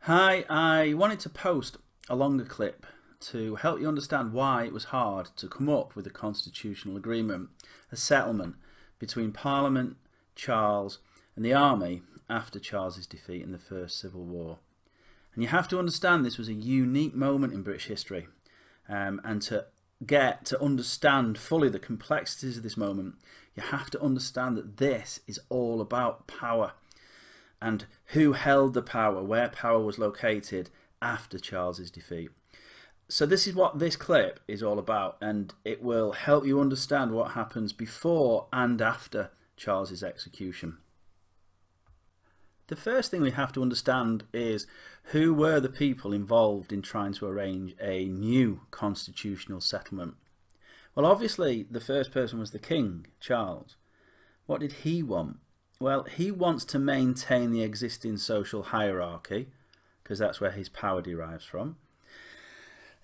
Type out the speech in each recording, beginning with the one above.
Hi, I wanted to post a longer clip to help you understand why it was hard to come up with a constitutional agreement, a settlement between Parliament, Charles and the army after Charles's defeat in the First Civil War. And you have to understand this was a unique moment in British history, and to get to understand fully the complexities of this moment, you have to understand that this is all about power and who held the power, where power was located after Charles's defeat. So this is what this clip is all about, and it will help you understand what happens before and after Charles's execution. The first thing we have to understand is who were the people involved in trying to arrange a new constitutional settlement. Well, obviously the first person was the King, Charles. What did he want? Well, he wants to maintain the existing social hierarchy, because that's where his power derives from.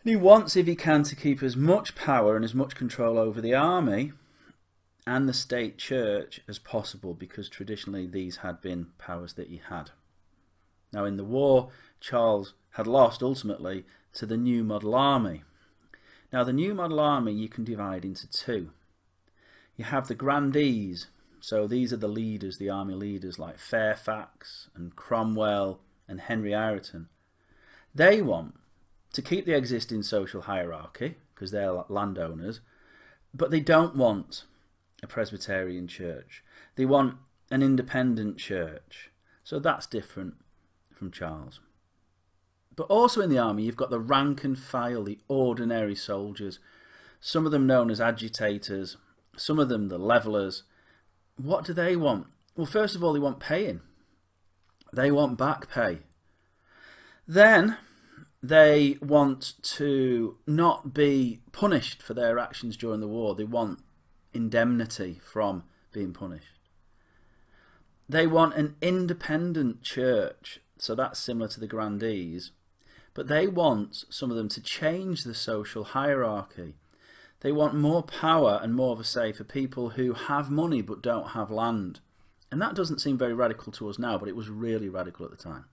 And he wants, if he can, to keep as much power and as much control over the army and the state church as possible, because traditionally these had been powers that he had. Now, in the war, Charles had lost ultimately to the New Model Army. Now, the New Model Army you can divide into two. You have the grandees. So these are the leaders, the army leaders like Fairfax and Cromwell and Henry Ireton. They want to keep the existing social hierarchy because they're landowners, but they don't want a Presbyterian church. They want an independent church. So that's different from Charles. But also in the army you've got the rank and file, the ordinary soldiers, some of them known as agitators, some of them the levellers. What do they want? Well, first of all, they want paying. They want back pay. Then they want to not be punished for their actions during the war. They want indemnity from being punished. They want an independent church, so that's similar to the grandees, but they want, some of them, to change the social hierarchy. They want more power and more of a say for people who have money but don't have land. And that doesn't seem very radical to us now, but it was really radical at the time.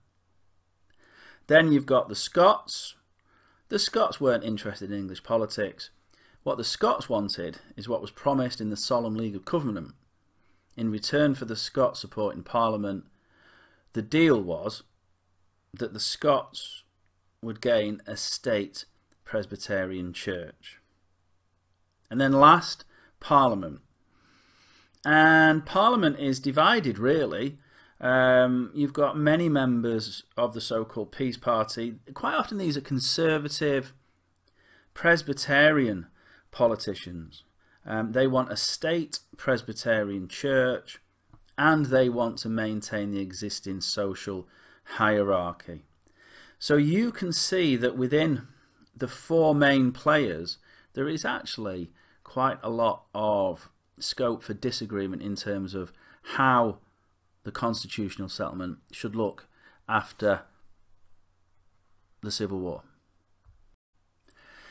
Then you've got the Scots. The Scots weren't interested in English politics. What the Scots wanted is what was promised in the Solemn League of Covenant. In return for the Scots support in Parliament, the deal was that the Scots would gain a state Presbyterian church. And then last, Parliament. And Parliament is divided, really. You've got many members of the so-called Peace Party. Quite often these are conservative, Presbyterian politicians. They want a state Presbyterian church, and they want to maintain the existing social hierarchy. So you can see that within the four main players, there is actually quite a lot of scope for disagreement in terms of how the constitutional settlement should look after the Civil War.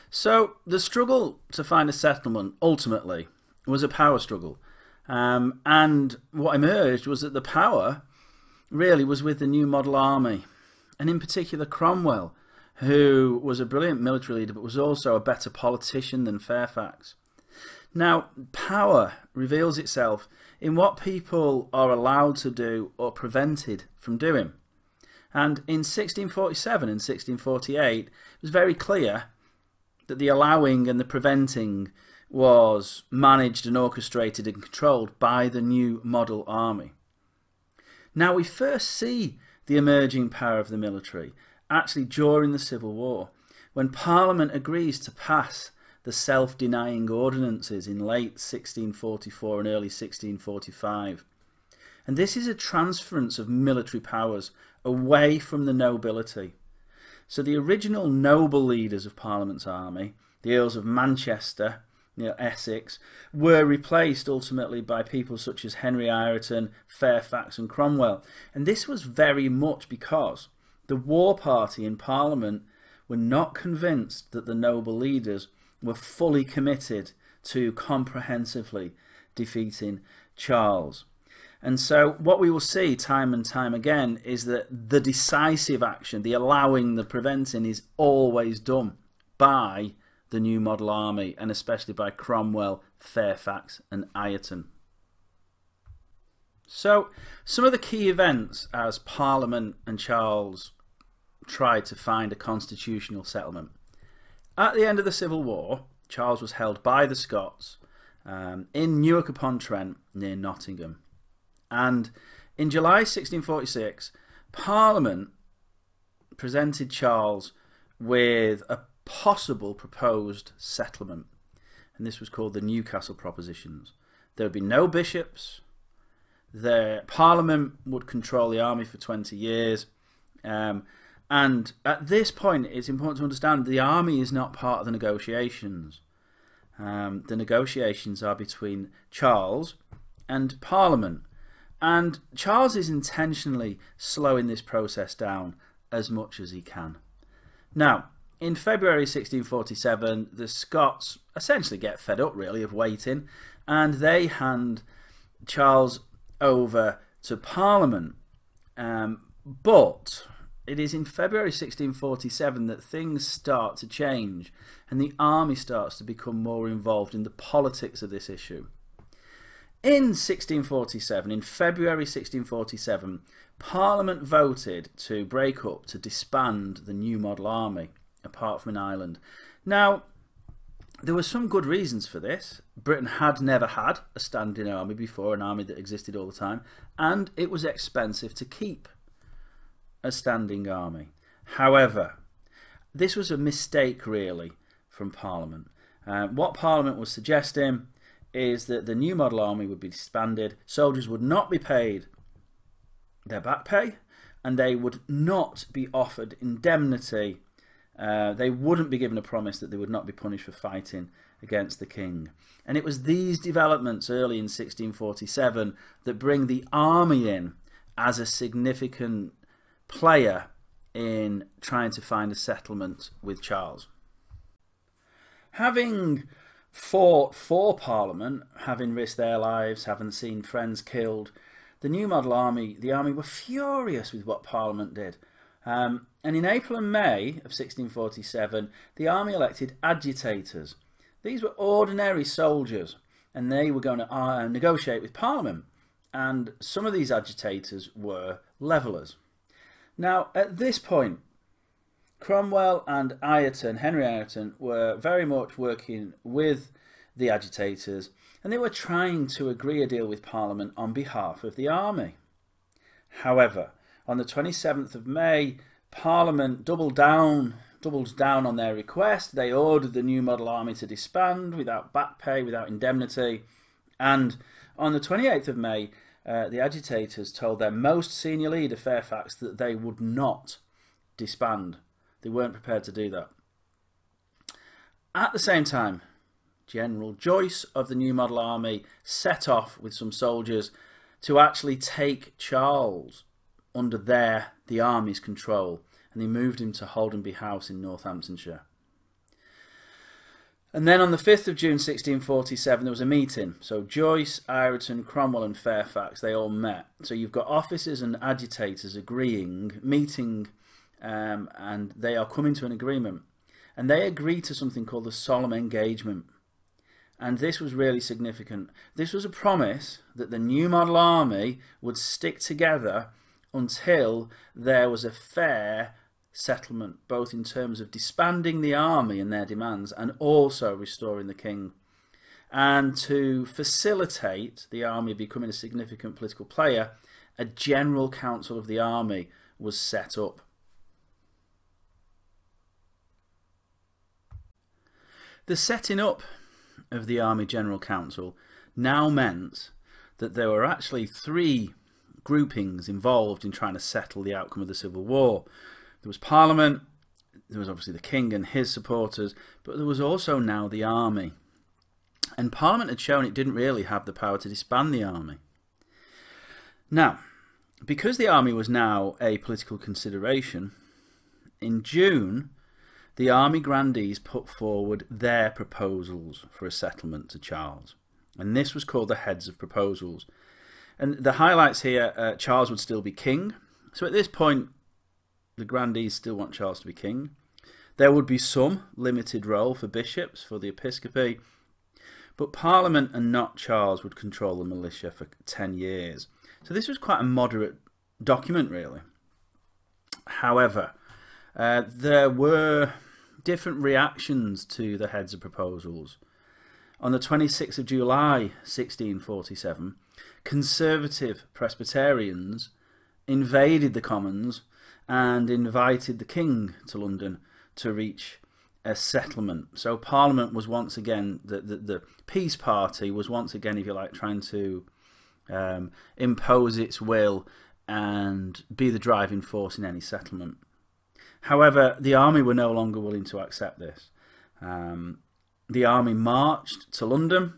So the struggle to find a settlement ultimately was a power struggle, and what emerged was that the power really was with the New Model Army, and in particular Cromwell, who was a brilliant military leader but was also a better politician than Fairfax. Now, power reveals itself in what people are allowed to do or prevented from doing. And in 1647 and 1648, it was very clear that the allowing and the preventing was managed and orchestrated and controlled by the New Model Army. Now, we first see the emerging power of the military actually during the Civil War, when Parliament agrees to pass the self-denying ordinances in late 1644 and early 1645. And this is a transference of military powers away from the nobility. So the original noble leaders of Parliament's army, the Earls of Manchester, Essex, were replaced ultimately by people such as Henry Ireton, Fairfax and Cromwell. And this was very much because the war party in Parliament were not convinced that the noble leaders were fully committed to comprehensively defeating Charles. And so what we will see time and time again is that the decisive action, the allowing, the preventing, is always done by the New Model Army, and especially by Cromwell, Fairfax and Ireton. So some of the key events as Parliament and Charles tried to find a constitutional settlement. At the end of the Civil War, Charles was held by the Scots in Newark-upon-Trent near Nottingham. And in July 1646, Parliament presented Charles with a possible proposed settlement. And this was called the Newcastle Propositions. There would be no bishops. The Parliament would control the army for 20 years. And at this point, it's important to understand the army is not part of the negotiations. The negotiations are between Charles and Parliament. And Charles is intentionally slowing this process down as much as he can. Now, in February 1647, the Scots essentially get fed up, really, of waiting, and they hand Charles over to Parliament. But it is in February 1647 that things start to change, and the army starts to become more involved in the politics of this issue. In 1647, in February 1647, Parliament voted to break up, to disband the New Model Army, apart from in Ireland. Now, there were some good reasons for this. Britain had never had a standing army before, an army that existed all the time, and it was expensive to keep a standing army. However, this was a mistake, really, from Parliament. What Parliament was suggesting is that the New Model Army would be disbanded, soldiers would not be paid their back pay, and they would not be offered indemnity. They wouldn't be given a promise that they would not be punished for fighting against the king. And it was these developments early in 1647 that bring the army in as a significant player in trying to find a settlement with Charles. Having fought for Parliament, having risked their lives, having seen friends killed, the New Model Army, the army were furious with what Parliament did. And in April and May of 1647, the army elected agitators. These were ordinary soldiers, and they were going to negotiate with Parliament. And some of these agitators were levellers. Now, at this point, Cromwell and Ireton, Henry Ireton, were very much working with the agitators, and they were trying to agree a deal with Parliament on behalf of the army. However, on the 27th of May, Parliament doubled down on their request. They ordered the New Model Army to disband without back pay, without indemnity, and on the 28th of May, the agitators told their most senior leader, Fairfax, that they would not disband. They weren't prepared to do that. At the same time, General Joyce of the New Model Army set off with some soldiers to actually take Charles under the army's control, and they moved him to Holdenby House in Northamptonshire. And then on the 5th of June 1647 there was a meeting. So Joyce, Ireton, Cromwell and Fairfax, they all met. So you've got officers and agitators meeting, and they are coming to an agreement. And they agree to something called the Solemn Engagement. And this was really significant. This was a promise that the New Model Army would stick together until there was a fair settlement, both in terms of disbanding the army and their demands and also restoring the king. And to facilitate the army becoming a significant political player, a General Council of the Army was set up. The setting up of the Army General Council now meant that there were actually three groupings involved in trying to settle the outcome of the Civil War. There was Parliament, there was obviously the King and his supporters, but there was also now the army. And Parliament had shown it didn't really have the power to disband the army. Now, because the army was now a political consideration, in June, the army grandees put forward their proposals for a settlement to Charles. And this was called the Heads of Proposals. And the highlights here, Charles would still be king. So at this point, the grandees still want Charles to be king. There would be some limited role for bishops, for the episcopacy, but Parliament and not Charles would control the militia for 10 years. So this was quite a moderate document, really. However, there were different reactions to the heads of proposals. On the 26th of July 1647, Conservative Presbyterians invaded the Commons and invited the King to London to reach a settlement. So Parliament was once again, the Peace Party was once again, if you like, trying to impose its will and be the driving force in any settlement. However, the army were no longer willing to accept this. The army marched to London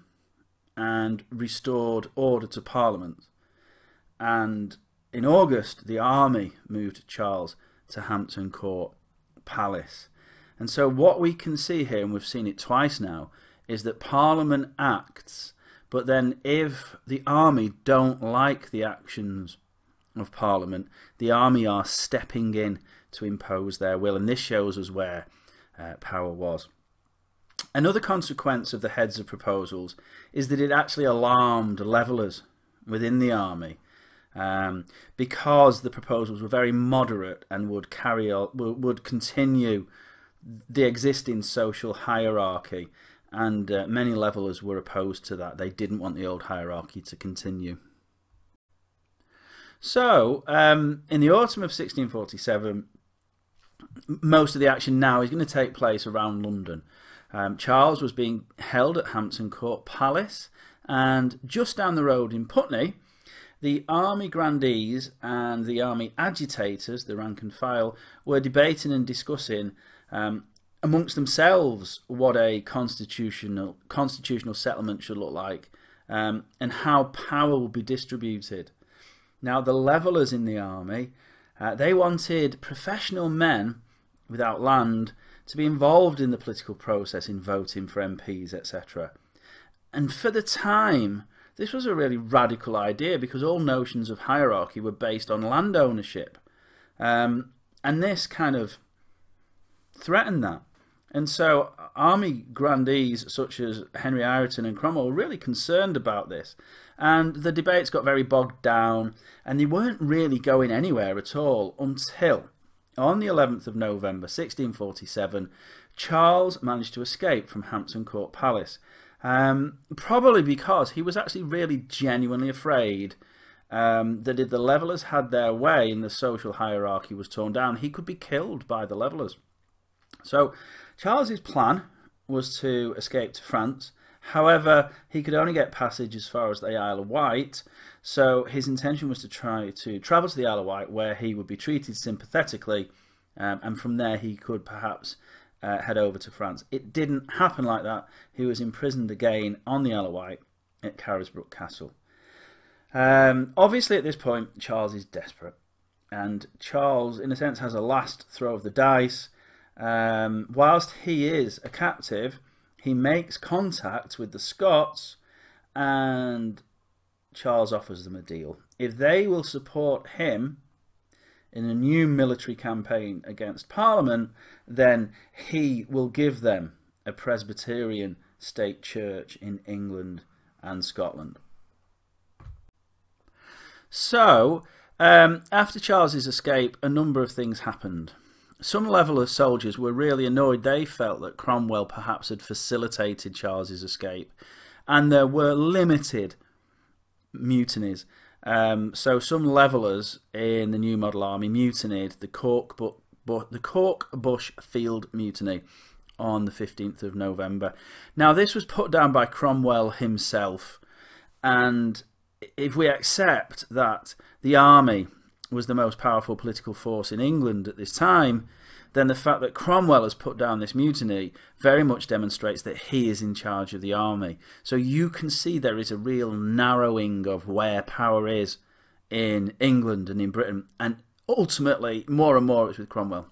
and restored order to Parliament. And in August, the army moved Charles to Hampton Court Palace. And so what we can see here, and we've seen it twice now, is that Parliament acts, but then if the army don't like the actions of Parliament, the army are stepping in to impose their will. And this shows us where power was. Another consequence of the heads of proposals is that it actually alarmed levellers within the army, because the proposals were very moderate and would continue the existing social hierarchy, and many levellers were opposed to that. They didn't want the old hierarchy to continue. So, in the autumn of 1647, most of the action now is going to take place around London. Charles was being held at Hampton Court Palace, and just down the road in Putney, the army grandees and the army agitators, the rank and file, were debating and discussing amongst themselves what a constitutional settlement should look like, and how power will be distributed. Now, the levellers in the army, they wanted professional men without land to be involved in the political process, in voting for MPs, etc. And for the time, this was a really radical idea, because all notions of hierarchy were based on land ownership. And this kind of threatened that. And so army grandees such as Henry Ireton and Cromwell were really concerned about this. And the debates got very bogged down, and they weren't really going anywhere at all until on the 11th of November 1647, Charles managed to escape from Hampton Court Palace. Probably because he was actually really genuinely afraid that if the levellers had their way and the social hierarchy was torn down, he could be killed by the levellers. So Charles's plan was to escape to France. However, he could only get passage as far as the Isle of Wight, so his intention was to try to travel to the Isle of Wight, where he would be treated sympathetically, and from there he could perhaps head over to France. It didn't happen like that. He was imprisoned again on the Isle of Wight at Carisbrooke Castle. Obviously at this point Charles is desperate, and Charles in a sense has a last throw of the dice. Whilst he is a captive, he makes contact with the Scots, and Charles offers them a deal. If they will support him in a new military campaign against Parliament, then he will give them a Presbyterian state church in England and Scotland. So, after Charles's escape, a number of things happened. Some leveller soldiers were really annoyed. They felt that Cromwell perhaps had facilitated Charles's escape, and there were limited mutinies. So some levellers in the New Model Army mutinied, the Cork-Bush Field Mutiny on the 15th of November. Now, this was put down by Cromwell himself, and if we accept that the army was the most powerful political force in England at this time, then the fact that Cromwell has put down this mutiny very much demonstrates that he is in charge of the army. So you can see there is a real narrowing of where power is in England and in Britain, and ultimately more and more it's with Cromwell.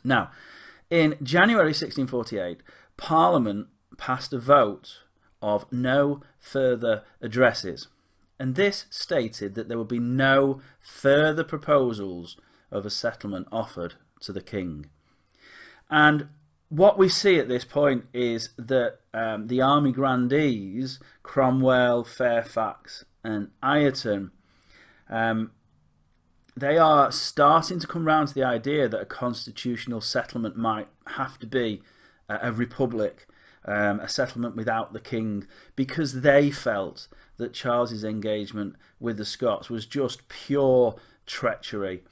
Now, in January 1648, Parliament passed a vote of no further addresses, and this stated that there would be no further proposals of a settlement offered to the king. And what we see at this point is that the army grandees, Cromwell, Fairfax and Ireton, they are starting to come round to the idea that a constitutional settlement might have to be a republic, a settlement without the king, because they felt that Charles's engagement with the Scots was just pure treachery,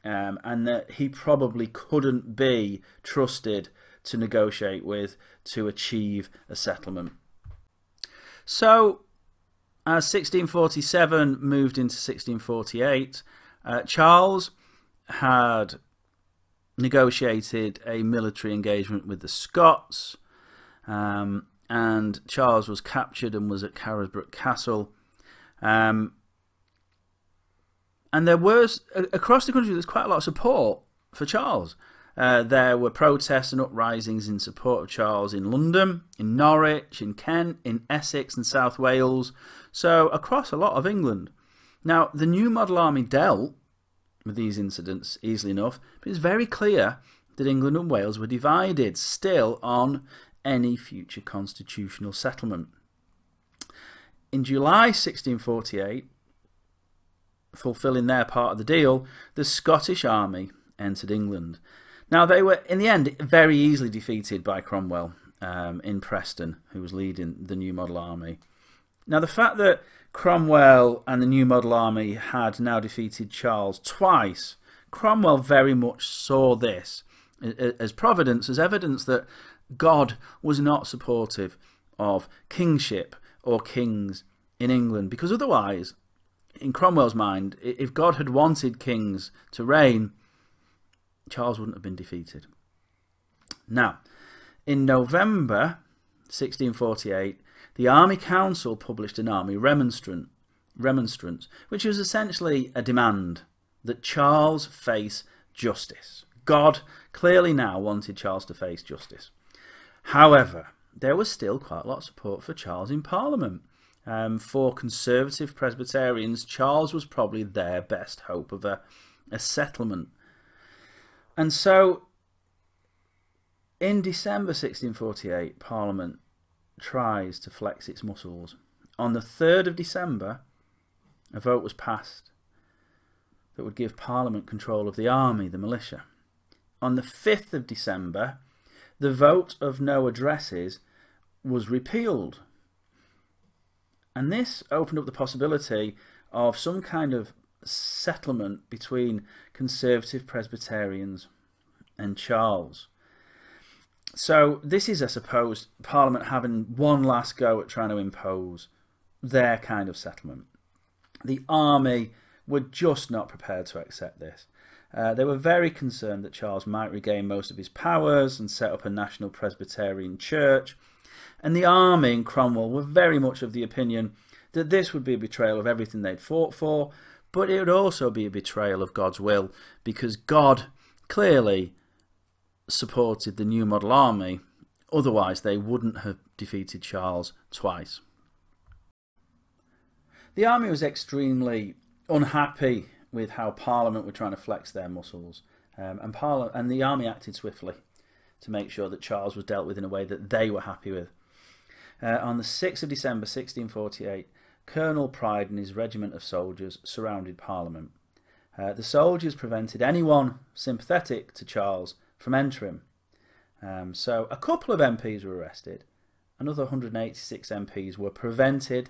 and that he probably couldn't be trusted to negotiate with to achieve a settlement. So, as 1647 moved into 1648, Charles had negotiated a military engagement with the Scots, and Charles was captured and was at Carisbrooke Castle. And there was, across the country, there's quite a lot of support for Charles. There were protests and uprisings in support of Charles in London, in Norwich, in Kent, in Essex and South Wales, so across a lot of England. Now, the New Model Army dealt with these incidents easily enough, but it's very clear that England and Wales were divided still on any future constitutional settlement. In July 1648, fulfilling their part of the deal, the Scottish army entered England. Now, they were, in the end, very easily defeated by Cromwell in Preston, who was leading the New Model Army. Now, the fact that Cromwell and the New Model Army had now defeated Charles twice, Cromwell very much saw this as providence, as evidence that God was not supportive of kingship or kings in England, because otherwise, in Cromwell's mind, if God had wanted kings to reign, Charles wouldn't have been defeated. Now, in November 1648, the Army Council published an army remonstrance, which was essentially a demand that Charles face justice. God clearly now wanted Charles to face justice. However, there was still quite a lot of support for Charles in Parliament. For Conservative Presbyterians, Charles was probably their best hope of a settlement. And so, in December 1648, Parliament tries to flex its muscles. On the 3rd of December, a vote was passed that would give Parliament control of the army, the militia. On the 5th of December, the vote of no addresses was repealed. And this opened up the possibility of some kind of settlement between Conservative Presbyterians and Charles. So this is, I suppose, Parliament having one last go at trying to impose their kind of settlement. The army were just not prepared to accept this. They were very concerned that Charles might regain most of his powers and set up a national Presbyterian church. And the army and Cromwell were very much of the opinion that this would be a betrayal of everything they'd fought for, but it would also be a betrayal of God's will, because God clearly supported the New Model Army. Otherwise, they wouldn't have defeated Charles twice. The army was extremely unhappy with how Parliament were trying to flex their muscles, and the army acted swiftly to make sure that Charles was dealt with in a way that they were happy with. On the 6th of December 1648, Colonel Pride and his regiment of soldiers surrounded Parliament. The soldiers prevented anyone sympathetic to Charles from entering. So a couple of MPs were arrested. Another 186 MPs were prevented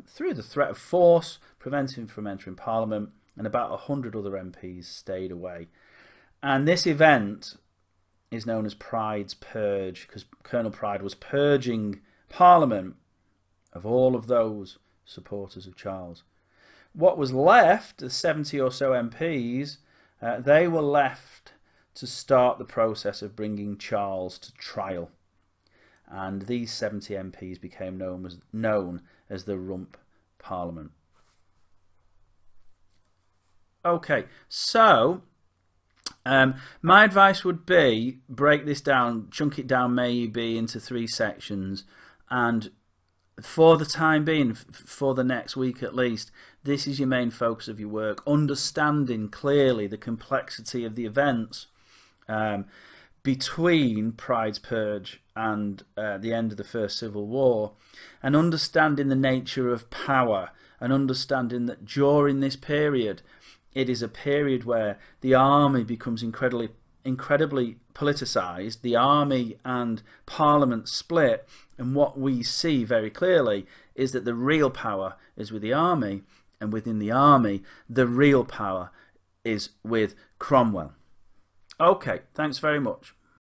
through the threat of force, preventing from entering Parliament, and about 100 other MPs stayed away. And this event is known as Pride's Purge, because Colonel Pride was purging Parliament of all of those supporters of Charles. What was left, the 70 or so MPs, they were left to start the process of bringing Charles to trial. And these 70 MPs became known as the Rump Parliament. Okay, so my advice would be break this down, chunk it down maybe into 3 sections, and for the time being, for the next week at least, this is your main focus of your work, understanding clearly the complexity of the events between Pride's Purge and the end of the First Civil War, and understanding the nature of power, and understanding that during this period, it is a period where the army becomes incredibly politicised, the army and parliament split, and what we see very clearly is that the real power is with the army, and within the army, the real power is with Cromwell. Okay, thanks very much.